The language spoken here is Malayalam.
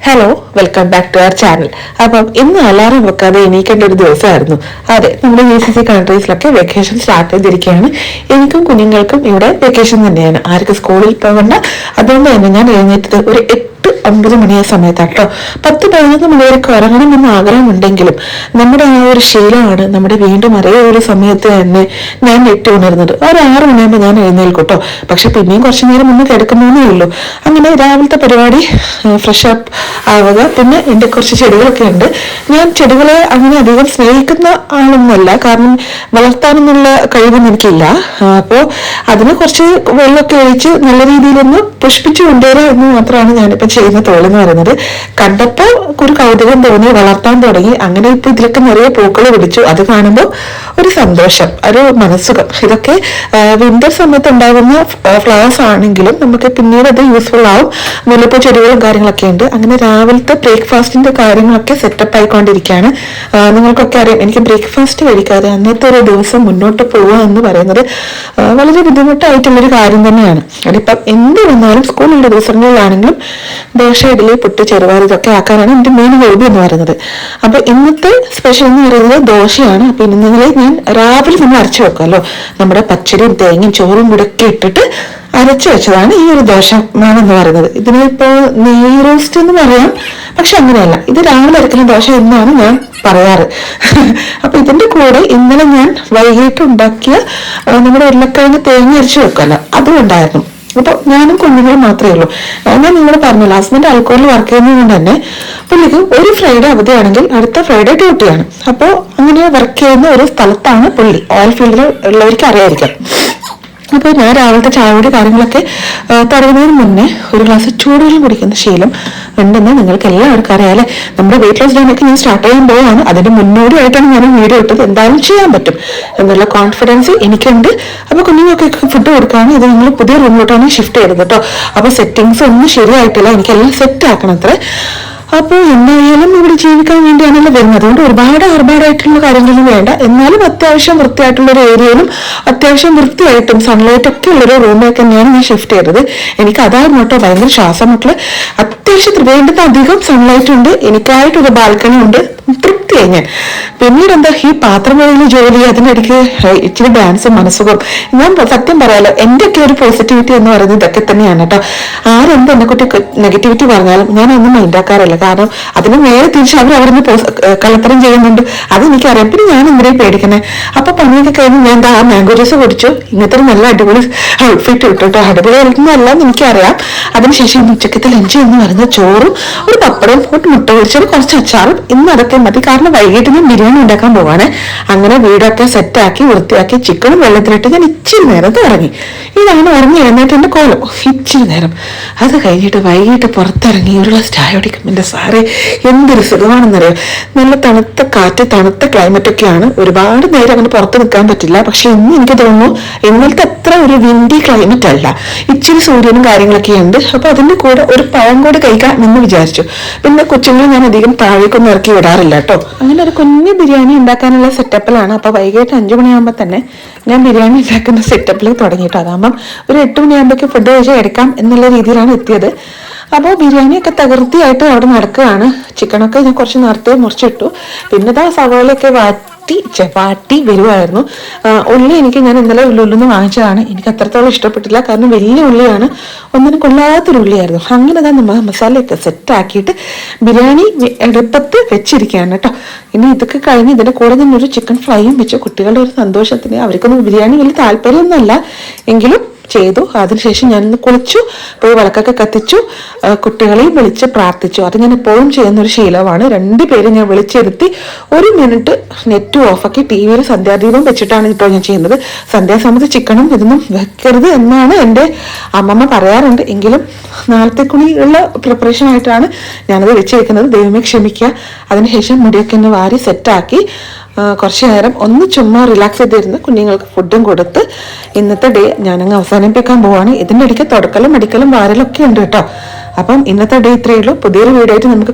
Hello, welcome back to our channel. അപ്പം ഇന്ന് അലാറം വെക്കാതെ എണീക്കേണ്ട ഒരു ദിവസമായിരുന്നു. അതെ, നമ്മുടെ GCC കൺട്രീസിലൊക്കെ വെക്കേഷൻ സ്റ്റാർട്ട് ചെയ്തിരിക്കുകയാണ്. എനിക്കും കുഞ്ഞുങ്ങൾക്കും ഇവിടെ വെക്കേഷൻ തന്നെയാണ്. ആർക്കും സ്കൂളിൽ പോകണ്ട. അതുകൊണ്ട് തന്നെ ഞാൻ എഴുന്നേറ്റത് ഒരു 8-9 മണിയ സമയത്താട്ടോ. 10-11 മണി വരെ ഉറങ്ങണമെന്ന് ആഗ്രഹമുണ്ടെങ്കിലും നമ്മുടെ ആ ഒരു ശീലമാണ് നമ്മുടെ വീണ്ടും അതേ ഒരു സമയത്ത് തന്നെ ഞാൻ ഉണർന്നത്. ഒരു 6 മണിയാകുമ്പോൾ ഞാൻ എഴുന്നേൽക്കൂട്ടോ. പക്ഷെ പിന്നെയും കുറച്ചു നേരം ഒന്ന് കിടക്കുന്നേ ഉള്ളൂ. അങ്ങനെ രാവിലത്തെ പരിപാടി ഫ്രഷ് അപ്പ് ആവുക. പിന്നെ എൻ്റെ കുറച്ച് ചെടികളൊക്കെ ഉണ്ട്. ഞാൻ ചെടികളെ അങ്ങനെ അധികം സ്നേഹിക്കുന്ന ആളൊന്നുമല്ല, കാരണം വളർത്താനൊന്നുള്ള കഴിവൊന്നും എനിക്കില്ല. അപ്പോൾ അതിന് കുറച്ച് വെള്ളമൊക്കെ ഒഴിച്ച് നല്ല രീതിയിലൊന്ന് പുഷ്പിച്ചു കൊണ്ടുവരിക എന്ന് മാത്രമാണ് ഞാനിപ്പോൾ ചെയ്യുന്ന തൊഴിലെന്ന് പറയുന്നത്. കണ്ടപ്പോൾ ഒരു കൗതുകം തോന്നി, വളർത്താൻ തുടങ്ങി. അങ്ങനെ ഇപ്പൊ ഇതിലൊക്കെ നിറയെ പൂക്കൾ പിടിച്ചു. അത് കാണുമ്പോൾ ഒരു സന്തോഷം, ഒരു മനസ്സുഖം. ഇതൊക്കെ വിന്റർ സമയത്ത് ഉണ്ടാകുന്ന ഫ്ലവേഴ്സ് ആണെങ്കിലും നമുക്ക് പിന്നീട് അത് യൂസ്ഫുൾ ആവും. മുല്ലപ്പൂ ചെടികളും കാര്യങ്ങളൊക്കെ ഉണ്ട്. അങ്ങനെ രാവിലത്തെ ബ്രേക്ക്ഫാസ്റ്റിന്റെ കാര്യങ്ങളൊക്കെ സെറ്റപ്പ് ആയിക്കൊണ്ടിരിക്കുകയാണ്. നിങ്ങൾക്കൊക്കെ അറിയാം, എനിക്ക് ബ്രേക്ക്ഫാസ്റ്റ് കഴിക്കാതെ അന്നത്തെ ഒരു ദിവസം മുന്നോട്ട് പോവുക എന്ന് പറയുന്നത് വളരെ ബുദ്ധിമുട്ടായിട്ടുള്ളൊരു കാര്യം തന്നെയാണ്. അതിപ്പം എന്ത് വന്നാലും സ്കൂളിലുള്ള ദിവസങ്ങളിലാണെങ്കിലും ദോശ, ഇഡലി, പുട്ട്, ചെറുപയർ ഇതൊക്കെ ആക്കാനാണ് എൻ്റെ മെയിൻ ഹോബി എന്ന് പറയുന്നത്. അപ്പൊ ഇന്നത്തെ സ്പെഷ്യൽ എന്ന് പറയുന്നത് ദോശയാണ്. അപ്പൊ ഇന്നലെ ഞാൻ രാവിലെ നമ്മൾ അരച്ചു വെക്കാമല്ലോ, നമ്മുടെ പച്ചരിയും തേങ്ങയും ചോറും കൂടെ ഒക്കെ ഇട്ടിട്ട് അരച്ചു വെച്ചതാണ് ഈ ഒരു ദോശമാവ് എന്ന് പറയുന്നത്. ഇതിനിപ്പോ നെയ് റോസ്റ്റ് എന്ന് പറയാം, പക്ഷെ അങ്ങനെയല്ല. ഇത് രാവിലെ അരക്കുന്ന ദോശ എന്നാണ് ഞാൻ പറയാറ്. അപ്പൊ ഇതിന്റെ കൂടെ ഇന്നലെ ഞാൻ വൈകിട്ട് ഉണ്ടാക്കിയ നമ്മുടെ ഉരുളക്കിഴങ്ങ് തേങ്ങ അരച്ചു വെക്കല്ലോ, അതും ഉണ്ടായിരുന്നു. അപ്പൊ ഞാനും കുഞ്ഞുങ്ങളും മാത്രമേ ഉള്ളൂ. ഞാൻ നിങ്ങളോട് പറഞ്ഞല്ലോ, ഹസ്ബൻഡ് ആൽക്കോളിൽ വർക്ക് ചെയ്യുന്നത് കൊണ്ട് തന്നെ പുള്ളിക്ക് ഒരു ഫ്രൈഡേ അവധിയാണെങ്കിൽ അടുത്ത ഫ്രൈഡേ ഡ്യൂട്ടിയാണ്. അപ്പോൾ അങ്ങനെ വർക്ക് ചെയ്യുന്ന ഒരു സ്ഥലത്താണ് പുള്ളി. ഓയിൽ ഫീൽഡിൽ ഉള്ളവർക്ക് അറിയായിരിക്കാം. അപ്പോൾ ഞാൻ രാവിലത്തെ ചായയുടെ കാര്യങ്ങളൊക്കെ തുടങ്ങുന്നതിന് മുന്നേ ഒരു ഗ്ലാസ് ചൂടുവെള്ളം കുടിക്കുന്ന ശീലം ഉണ്ടെന്ന് നിങ്ങൾക്ക് എല്ലാവർക്കും അറിയാലേ. നമ്മുടെ വെയിറ്റ് ലോസ് ഡേനൊക്കെ ഞാൻ സ്റ്റാർട്ട് ചെയ്യാൻ പോവാണ്. അതിന്റെ മുന്നോടിയായിട്ടാണ് ഞാൻ വീഡിയോ ഇട്ടത്. എന്തായാലും ചെയ്യാൻ പറ്റും എന്നുള്ള കോൺഫിഡൻസ് എനിക്കുണ്ട്. അപ്പൊ കുഞ്ഞുങ്ങൾക്ക് ഫുഡ് കൊടുക്കുകയാണ്. ഇത് നിങ്ങൾ പുതിയ റൂമിലോട്ടാണ് ഷിഫ്റ്റ് ചെയ്തത് കേട്ടോ. അപ്പൊ സെറ്റിങ്സ് ഒന്നും ശരിയായിട്ടില്ല, എനിക്കെല്ലാം സെറ്റ് ആക്കണം അത്ര. അപ്പോൾ എന്തായാലും ഇവിടെ ജീവിക്കാൻ വേണ്ടിയാണല്ലോ വരുന്നത്. അതുകൊണ്ട് ഒരുപാട് ആർഭാടായിട്ടുള്ള കാര്യങ്ങളൊന്നും വേണ്ട. എന്നാലും അത്യാവശ്യം വൃത്തിയായിട്ടുള്ള ഒരു ഏരിയയിലും അത്യാവശ്യം വൃത്തിയായിട്ടും സൺലൈറ്റ് ഒക്കെ ഉള്ളൊരു റൂമിലേക്ക് തന്നെയാണ് ഞാൻ ഷിഫ്റ്റ് ചെയ്തത്. എനിക്ക് അതായിരുന്നു കേട്ടോ ഭയങ്കര ശ്വാസം മുട്ടല്. അത്യാവശ്യം വേണ്ടുന്ന അധികം സൺലൈറ്റ് ഉണ്ട്. എനിക്കായിട്ടൊരു ബാൽക്കണി ഉണ്ട്. തൃപ്തിയായി ഞാൻ. പിന്നീട് എന്താ ഈ പാത്രം കഴുകുന്ന ജോലി, അതിനിടയ്ക്ക് ഇച്ചിരി ഡാൻസും മനസ്സുഖം. ഞാൻ സത്യം പറയാലോ, എൻ്റെ ഒക്കെ ഒരു പോസിറ്റിവിറ്റി എന്ന് പറയുന്നത് ഇതൊക്കെ തന്നെയാണ് കേട്ടോ. ആരെന്ത് എന്നെ കുട്ടി നെഗറ്റിവിറ്റി പറഞ്ഞാലും ഞാൻ ഒന്നും മൈൻഡാക്കാറില്ല. കാരണം അതിന് നേരെ തിരിച്ച് അവർ അവിടുന്ന് കള്ളത്തരം ചെയ്യുന്നുണ്ട്, അതെനിക്കറിയാം. പിന്നെ ഞാൻ എന്തിനേയും പേടിക്കണേ. അപ്പൊ പണിയൊക്കെ കഴിഞ്ഞ് ഞാൻ എന്താ മാംഗോ ജ്യൂസ് കുടിച്ചു. ഇങ്ങനത്തെ ഒരു നല്ല അടിപൊളി ഔട്ട്ഫിറ്റ് ഇട്ടു കേട്ടോ. അടിപൊളി കളിക്കുന്നതല്ല എനിക്കറിയാം. അതിനുശേഷം ഉച്ചക്കത്തെ ലഞ്ച് എന്ന് പറയുന്നത് ചോറും ഒരു പപ്പടവും ഒരു മുട്ട പൊരിച്ചതും കുറച്ച് അച്ചാറും. ഇന്ന് അതൊക്കെ മതി, കാരണം വൈകിട്ട് ഞാൻ ബിരിയാണി ഉണ്ടാക്കാൻ പോവാണ്. അങ്ങനെ വീടൊക്കെ സെറ്റാക്കി വൃത്തിയാക്കി ചിക്കനും വെള്ളത്തിലിട്ട് ഞാൻ ഇച്ചിരി നേരത്തെ ഇറങ്ങി. ഇതാണ് ഇറങ്ങി എഴുന്നേറ്റെന്റെ കോലം. ഇച്ചിരി നേരം അത് കഴിഞ്ഞിട്ട് വൈകിട്ട് പുറത്തിറങ്ങി ഒരു ഗ്ലാസ് ചായ കുടിക്കും. എൻ്റെ സാറേ എന്തൊരു സുഖമാണെന്നറിയാം. നല്ല തണുത്ത കാറ്റ്, തണുത്ത ക്ലൈമറ്റ് ഒക്കെയാണ്. ഒരുപാട് നേരം അങ്ങനെ പുറത്ത് നിൽക്കാൻ പറ്റില്ല. പക്ഷെ ഇന്ന് എനിക്ക് തോന്നുന്നു ഇന്നലത്തെ അത്ര ഒരു വിൻഡി ക്ലൈമറ്റ് അല്ല. ഇച്ചിരി സൂര്യനും കാര്യങ്ങളൊക്കെ ഉണ്ട്. അപ്പൊ അതിന്റെ കൂടെ ഒരു പഴം കൂടി കഴിക്കാം എന്ന് വിചാരിച്ചു. പിന്നെ കൊച്ചുങ്ങളെ ഞാൻ അധികം താഴേക്കൊന്നും ഇറക്കി വിടാറില്ല കേട്ടോ. അങ്ങനെ ഒരു കുഞ്ഞു ബിരിയാണി ഉണ്ടാക്കാനുള്ള സെറ്റപ്പിലാണ്. അപ്പൊ വൈകിട്ട് 5 മണിയാകുമ്പോൾ തന്നെ ഞാൻ ബിരിയാണി ഉണ്ടാക്കുന്ന സെറ്റപ്പിൽ തുടങ്ങിയിട്ട്, അതാകുമ്പം ഒരു 8 മണിയാകുമ്പോഴേക്കും ഫുഡ് കഴിച്ച് എടുക്കാം എന്നുള്ള രീതിയിലാണ് എത്തിയത്. അപ്പോൾ ബിരിയാണിയൊക്കെ തകൃതിയായിട്ട് അവിടെ നടക്കുകയാണ്. ചിക്കനൊക്കെ ഞാൻ കുറച്ച് നേരത്തെ മുറിച്ചിട്ടു. പിന്നെ ഇതാ സവാളയൊക്കെ വാട്ടി വരുമായിരുന്നു. ഉള്ളി എനിക്ക് ഞാൻ ഇന്നലെ ഉള്ളിന്ന് വാങ്ങിച്ചതാണ്. എനിക്ക് അത്രത്തോളം ഇഷ്ടപ്പെട്ടില്ല, കാരണം വലിയ ഉള്ളിയാണ്, ഒന്നിനും കൊള്ളാത്തൊരു ഉള്ളിയായിരുന്നു. അങ്ങനെ തന്നെ മസാലയൊക്കെ സെറ്റാക്കിയിട്ട് ബിരിയാണി അടുപ്പത്ത് വെച്ചിരിക്കുകയാണ് കേട്ടോ. ഇനി ഇതൊക്കെ കഴിഞ്ഞ് ഇതിന്റെ കൂടെ തന്നെ ഒരു ചിക്കൻ ഫ്രൈയും വെച്ച് കുട്ടികളുടെ ഒരു സന്തോഷത്തിന്, അവർക്കൊന്നും ബിരിയാണി വലിയ താല്പര്യമൊന്നുമല്ല എങ്കിലും ചെയ്തു. അതിനുശേഷം ഞാനിന്ന് കുളിച്ചു, പോയി വിളക്കൊക്കെ കത്തിച്ചു, കുട്ടികളെയും വിളിച്ച് പ്രാർത്ഥിച്ചു. അത് ഞാൻ എപ്പോഴും ചെയ്യുന്ന ഒരു ശീലമാണ്. 2 പേരെ ഞാൻ വിളിച്ചിരുത്തി 1 മിനിറ്റ് നെറ്റ് ഓഫാക്കി TV-യിൽ സന്ധ്യാദീപം വെച്ചിട്ടാണ് ഇപ്പോൾ ഞാൻ ചെയ്യുന്നത്. സന്ധ്യാസമയത്ത് ചിക്കനും ഇതൊന്നും വെക്കരുത് എന്നാണ് എൻ്റെ അമ്മമ്മ പറയാറുണ്ട്. എങ്കിലും നാളത്തേക്കുള്ള പ്രിപ്പറേഷൻ ആയിട്ടാണ് ഞാനത് വെച്ചിരിക്കുന്നത്. ദൈവമേ ക്ഷമിക്കുക. അതിനുശേഷം മുടിയൊക്കെ ഒന്ന് വാരി സെറ്റാക്കി കുറച്ചു നേരം ഒന്ന് ചുമ്മാ റിലാക്സ് ചെയ്തിരുന്ന് കുഞ്ഞുങ്ങൾക്ക് ഫുഡും കൊടുത്ത് ഇന്നത്തെ ഡേ ഞാനങ്ങ് അവസാനിപ്പിക്കാൻ പോവാണ്. ഇതിൻ്റെ ഇടയ്ക്ക് തുടക്കലും അടിക്കലും വാരലൊക്കെ ഉണ്ട് കേട്ടോ. അപ്പം ഇന്നത്തെ ഡേ ഇത്രയേ ഉള്ളൂ. പുതിയൊരു വീഡിയോ ആയിട്ട് നമുക്ക്